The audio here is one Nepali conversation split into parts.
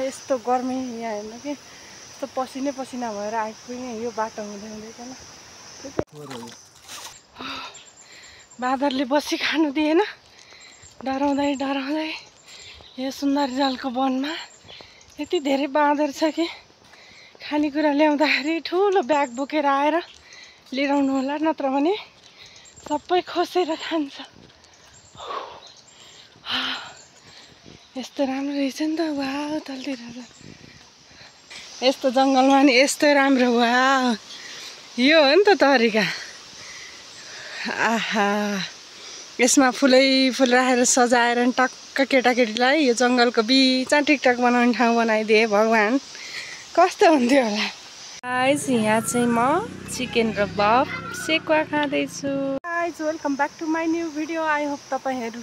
यस्तो गर्मी यहाँ हेर्नु कि यस्तो पसिनै पसिना भएर आइपुग्ने यो बाटो हुँदै हुँदैछन्। बाँदरले बसी खानु दिएन, डराउँदै डराउँदै यो सुन्दरजलको वनमा यति धेरै बाँदर छ कि खानेकुरा ल्याउँदाखेरि ठुलो ब्याग बोकेर आएर लिएर आउनु होला, नत्र भने सबै खोसेर खान्छ। यस्तो राम्रो रहेछ नि त, वाह तलतिर यस्तो जङ्गलमा नि यस्तो राम्रो, वाह यो हो नि त तरिका। आहा, यसमा फुलै फुल राखेर सजाएर टक्क केटाकेटीलाई यो जङ्गलको बिचमा टिकटक बनाउने ठाउँ बनाइदिए भगवान्, कस्तो हुन्थ्यो होला। गाइस यहाँ चाहिँ म चिकन र बफ सेकुवा खाँदैछु। Guys welcome back to my new video. I hope तपाईँहरू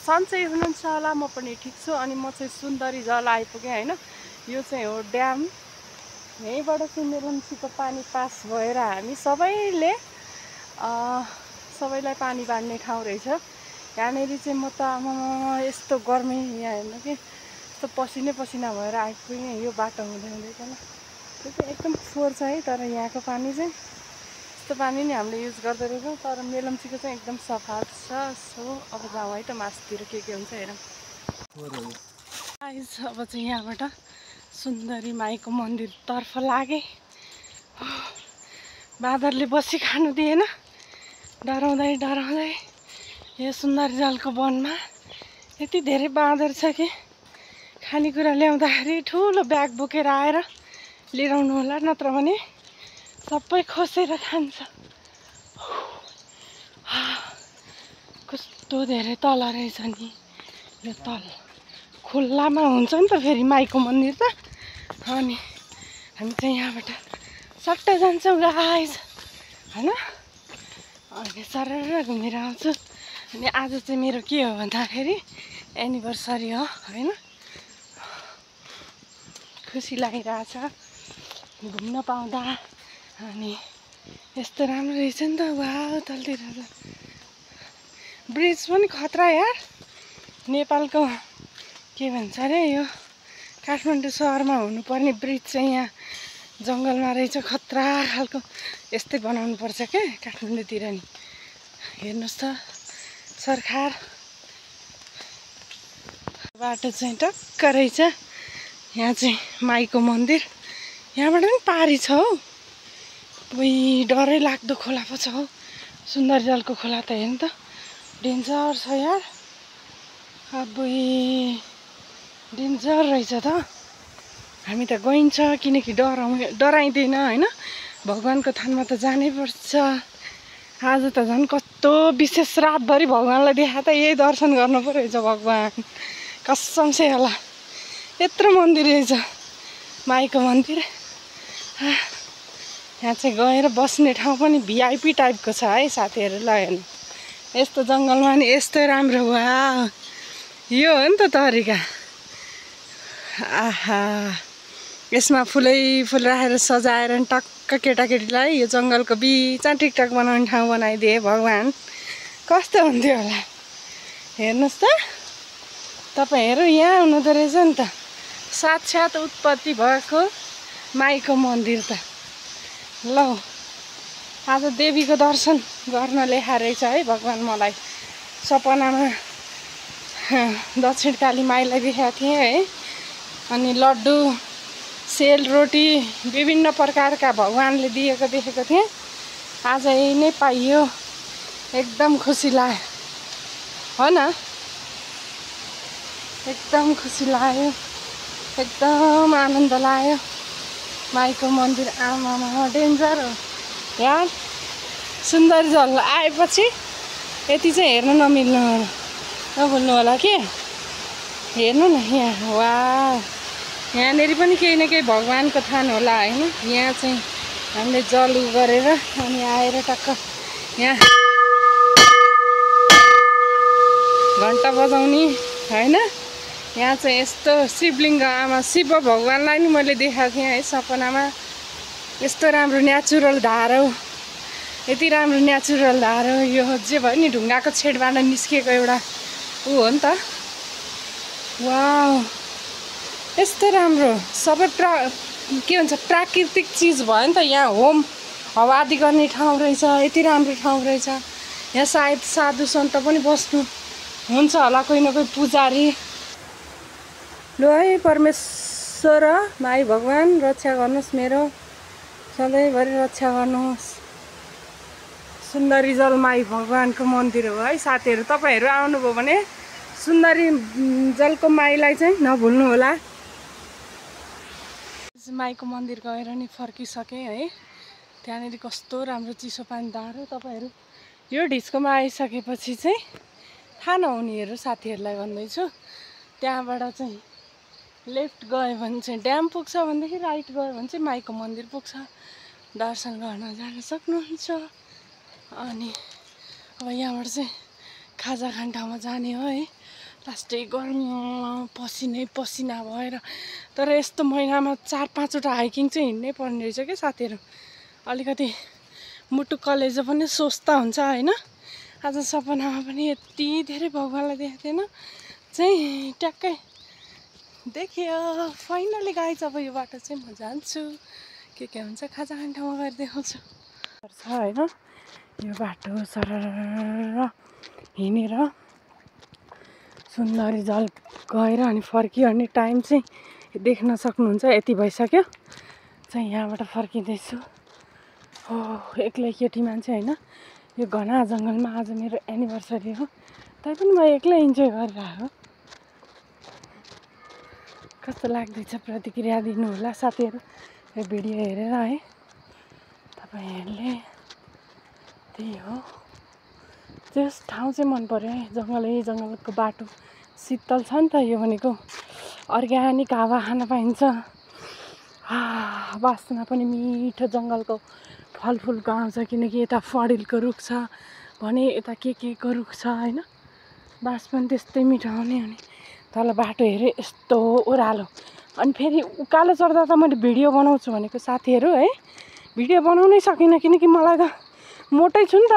सन्चै हुनुहुन्छ होला, म पनि ठिक छु। अनि म चाहिँ सुन्दरी जल आइपुगेँ होइन। यो चाहिँ हो ड्याम, यहीँबाट चाहिँ मेलम्चीको पानी पास भएर हामी सबैलाई पानी बाँड्ने ठाउँ रहेछ। यहाँनिर चाहिँ म त यस्तो गर्मी यहाँ हेर्नु कि यस्तो पसिनै पसिना भएर आइपुग्ने यो बाटो हुँदै हुँदैछन्। त्यो चाहिँ एकदम फोहोर छ है, तर यहाँको पानी चाहिँ यस्तो पानी नै हामीले युज गर्दो रहेछौँ। तर मेलम्चीको चाहिँ एकदम सफा छ। सो अब जाउँ है त मासतिर के हुन्छ हेरौँ। अब चाहिँ यहाँबाट सुन्दरी माईको मन्दिरतर्फ लागेँ। बाँदरले बसी खानु दिएन, डराउँदै डराउँदै यो सुन्दरजलको वनमा यति धेरै बाँदर छ कि खानेकुरा ल्याउँदाखेरि ठुलो ब्याग बोकेर आएर लिएर आउनु होला, नत्र भने सबै खोसेर खान्छ। कस्तो धेरै तल रहेछ नि, यो तल खुल्लामा हुन्छ नि त फेरि माईको मन्दिर त। अनि हामी चाहिँ यहाँबाट सट्टै जान्छौँ गाइस होइन। अनि सरर घुमेर आउँछु। अनि आज चाहिँ मेरो के हो भन्दाखेरि एनिभर्सरी हो होइन। खुसी लागिरहेछ घुम्न पाउँदा। अनि यस्तो राम्रो रहेछ नि त, वाह तलतिर ब्रिज पनि खतरा यार। नेपालको के भन्छ अरे यो काठमाडौँ सहरमा हुनुपर्ने ब्रिज चाहिँ यहाँ जङ्गलमा रहेछ, खतरा खालको। यस्तै बनाउनु पर्छ क्या काठमाडौँतिर नि। हेर्नुहोस् त सरकार बाटो चाहिँ टक्क रहेछ। यहाँ चाहिँ माईको मन्दिर, यहाँबाट पनि पारी छ हौ। उही डरै लाग्दो खोला पो छ हौ, सुन्दरजलको खोला त हेर्नु त, डेन्जर छ यार। अब डेन्जर रहेछ त। हामी त गइन्छ किनकि डराइँदैन होइन। भगवान्को थानमा त जानै पर्छ। आज त झन् कस्तो विशेष रातभरि भगवान्लाई देखा त यही दर्शन गर्नु पो रहेछ। भगवान् कसम से होला यत्रो मन्दिर रहेछ माईको मन्दिर। यहाँ चाहिँ गएर बस्ने ठाउँ पनि भिआइपी टाइपको छ है साथीहरूलाई। हेर्नु यस्तो जङ्गलमा नि यस्तो राम्रो, वाह यो हो नि त तरिका। आहा, यसमा फुलै फुल राखेर सजाएर टक्क केटाकेटीलाई यो जङ्गलको बिचमा टिकटक बनाउने ठाउँ बनाइदिए भगवान्, कस्तो हुन्थ्यो होला। हेर्नुहोस् त तपाईँहरू, यहाँ हुनुहुँदो रहेछ नि त साक्षात् उत्पत्ति भएको माईको मन्दिर त। ल आज देवीको दर्शन गर्न ल्याएको रहेछ है भगवान्। मलाई सपनामा दक्षिणकाली माईलाई देखाएको थिएँ है। अनि लड्डु सेलरोटी विभिन्न प्रकारका भगवान्ले दिएको देखेको थिएँ। आज यही नै पाइयो, एकदम खुसी लाग्यो हो न। एकदम खुसी लाग्यो, एकदम आनन्द लाग्यो। माईको मन्दिर आमामा डेन्जर हो यार। सुन्दरजल आएपछि यति चाहिँ हेर्नु नभुल्नु होला के। हेर्नु न यहाँ, वाह यहाँनिर पनि केही न केही भगवान्को थान होला होइन। यहाँ चाहिँ हामीले जल गरेर अनि आएर टक्क यहाँ घन्टा बजाउने होइन। यहाँ चाहिँ यस्तो शिवलिङ्ग, आमा शिव भगवान्लाई नि मैले देखाएको थिएँ है सपनामा। यस्तो राम्रो नेचुरल धारो, यति राम्रो नेचुरल धारो। यो जे भयो नि ढुङ्गाको छेडबाट निस्किएको एउटा ऊ हो नि त। वाउ यस्तो राम्रो सबै के भन्छ प्राकृतिक चिज भयो नि त यहाँ होम हवा आदि गर्ने ठाउँ रहेछ यति राम्रो ठाउँ रहेछ यहाँ सायद साधु सन्त पनि बस्नु हुन्छ होला कोही न कोही पुजारी लु है परमेश्वर माई भगवान रक्षा गर्नुहोस् मेरो सधैँभरि रक्षा गर्नुहोस् सुन्दरी जल माई भगवानको मन्दिर हो है साथीहरू तपाईहरू आउनुभयो भने सुन्दरी जलको माईलाई चाहिँ नभुल्नु होला माईको मन्दिर गएर नि फर्किसकेँ है त्यहाँनिर कस्तो राम्रो चिसो पानी धारो तपाईहरू यो ढिस्कोमा आइसकेपछि चाहिँ थाहा नहुनेहरू साथीहरूलाई भन्दैछु त्यहाँबाट चाहिँ लेफ्ट गयो भने चाहिँ ड्याम पुग्छ भनेदेखि राइट गयो भने चाहिँ माईको मन्दिर पुग्छ दर्शन गर्न जान सक्नुहुन्छ अनि अब यहाँबाट चाहिँ खाजा खाने ठाउँमा जाने हो है लास्टै गर्मी पसिनै पसिना भएर तर यस्तो महिनामा 4-5 वटा हाइकिङ चाहिँ हिँड्नै पर्ने रहेछ क्या साथीहरू अलिकति मुटु कलेजो पनि स्वस्थ हुन्छ होइन आज सपनामा पनि यति धेरै भगवानलाई देखेको थिएन चाहिँ ट्याक्कै देखियो फाइनली गाइज अब यो बाटो चाहिँ म जान्छु के हुन्छ खाजा खाने ठाउँमा गएर देखाउँछु छ होइन यो बाटो सरर हिँडेर सुन्दरी जल गएर अनि फर्कियो अनि टाइम चाहिँ देख्न सक्नुहुन्छ यति भइसक्यो चाहिँ यहाँबाट फर्किँदैछु हो एक्लै केटी मान्छे होइन यो घना जङ्गलमा आज मेरो एनिभर्सरी हो तैपनि म एक्लै इन्जोय गरिरहेको कस्तो लाग्दैछ प्रतिक्रिया दिनु होला साथीहरू यो भिडियो हेरेर है तपाईहरुले त्यही हो त्यस ठाउँ चाहिँ मन पर्यो है जङ्गलको बाटो शीतल छ नि त यो भनेको अर्ग्यानिक हावा खान पाइन्छ वासना पनि मिठो जङ्गलको फलफुलको आउँछ किनकि यता फडिलको रुख छ भने यता के को रुख छ होइन बास पनि त्यस्तै मिठो आउने अनि तल बाटो हेरे यस्तो ओह्रालो अनि फेरि उकालो चढ्दा त मैले भिडियो बनाउँछु भनेको साथीहरू है भिडियो बनाउनै सकिनँ किनकि मलाई त मोटै छु नि त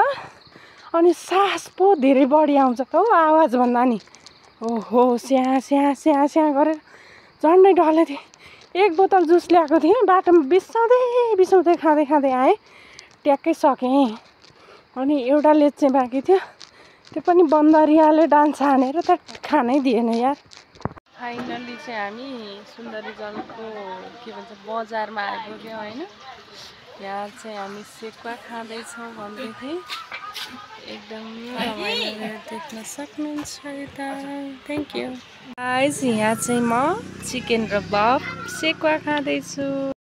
अनि सास पो धेरै बढी आउँछ त हौ आवाज भन्दा नि ओहो स्या स्या स्या स्या गरेर झन्डै ढले थिएँ एक बोतल जुस ल्याएको थिएँ बाटोमा बिसाउँदै खाँदै आएँ ट्याक्कै सकेँ अनि एउटा लेच चाहिँ बाँकी थियो त्यो पनि बन्दरियाले डान्स हानेर त खानै दिएन यार फाइनल्ली चाहिँ हामी सुन्दरी जलको के भन्छ बजारमा आइपुग्यौँ होइन यहाँ चाहिँ हामी सेकुवा खाँदैछौँ भन्दै थिएँ एकदम रमाइलो देख्न सक्नुहुन्छ यता थ्याङ्क यू गाइस यहाँ चाहिँ म चिकन र बफ सेकुवा खाँदैछु